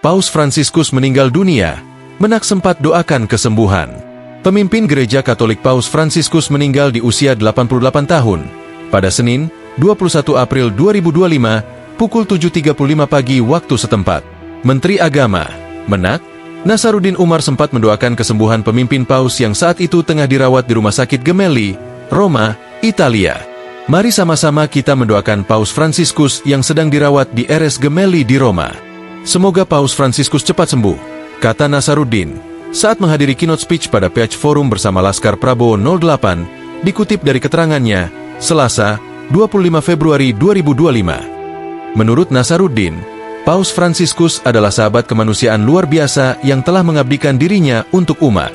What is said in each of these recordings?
Paus Fransiskus meninggal dunia, Menak sempat doakan kesembuhan. Pemimpin Gereja Katolik Paus Fransiskus meninggal di usia 88 tahun, pada Senin, 21 April 2025, pukul 7.35 pagi waktu setempat. Menteri Agama, Menak, Nasaruddin Umar sempat mendoakan kesembuhan pemimpin Paus yang saat itu tengah dirawat di Rumah Sakit Gemelli, Roma, Italia. Mari sama-sama kita mendoakan Paus Fransiskus yang sedang dirawat di RS Gemelli di Roma. Semoga Paus Fransiskus cepat sembuh, kata Nasaruddin saat menghadiri keynote speech pada PH Forum bersama Laskar Prabowo 08, dikutip dari keterangannya, Selasa, 25 Februari 2025. Menurut Nasaruddin, Paus Fransiskus adalah sahabat kemanusiaan luar biasa yang telah mengabdikan dirinya untuk umat.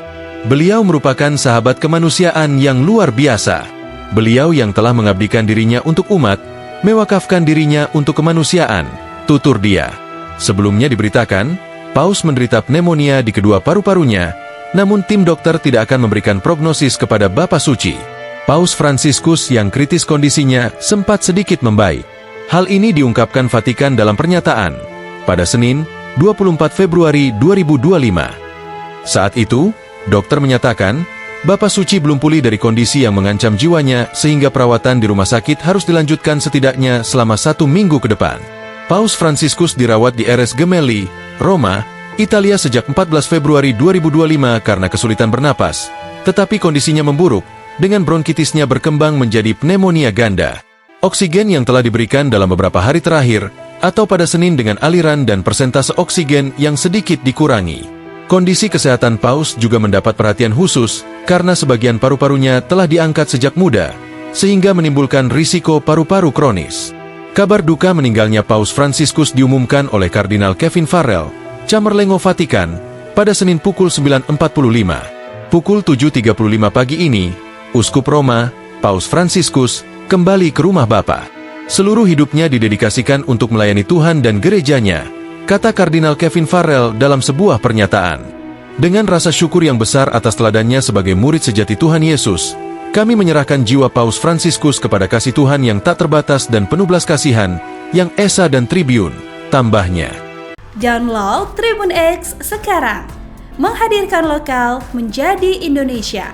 Beliau merupakan sahabat kemanusiaan yang luar biasa. Beliau yang telah mengabdikan dirinya untuk umat, mewakafkan dirinya untuk kemanusiaan, tutur dia. Sebelumnya diberitakan, Paus menderita pneumonia di kedua paru-parunya, namun tim dokter tidak akan memberikan prognosis kepada Bapa Suci. Paus Fransiskus yang kritis kondisinya sempat sedikit membaik. Hal ini diungkapkan Vatikan dalam pernyataan pada Senin, 24 Februari 2025. Saat itu, dokter menyatakan, Bapa Suci belum pulih dari kondisi yang mengancam jiwanya sehingga perawatan di rumah sakit harus dilanjutkan setidaknya selama 1 minggu ke depan. Paus Fransiskus dirawat di RS Gemelli, Roma, Italia sejak 14 Februari 2025 karena kesulitan bernapas, tetapi kondisinya memburuk dengan bronkitisnya berkembang menjadi pneumonia ganda. Oksigen yang telah diberikan dalam beberapa hari terakhir atau pada Senin dengan aliran dan persentase oksigen yang sedikit dikurangi. Kondisi kesehatan Paus juga mendapat perhatian khusus karena sebagian paru-parunya telah diangkat sejak muda, sehingga menimbulkan risiko paru-paru kronis. Kabar duka meninggalnya Paus Fransiskus diumumkan oleh Kardinal Kevin Farrell, Camerlengo Vatikan, pada Senin pukul 9.45. Pukul 7.35 pagi ini, Uskup Roma, Paus Fransiskus, kembali ke rumah Bapa. Seluruh hidupnya didedikasikan untuk melayani Tuhan dan gerejanya, kata Kardinal Kevin Farrell dalam sebuah pernyataan. Dengan rasa syukur yang besar atas teladannya sebagai murid sejati Tuhan Yesus, kami menyerahkan jiwa Paus Fransiskus kepada kasih Tuhan yang tak terbatas dan penuh belas kasihan, yang esa dan tribun, tambahnya. Download Tribun X sekarang, menghadirkan lokal menjadi Indonesia.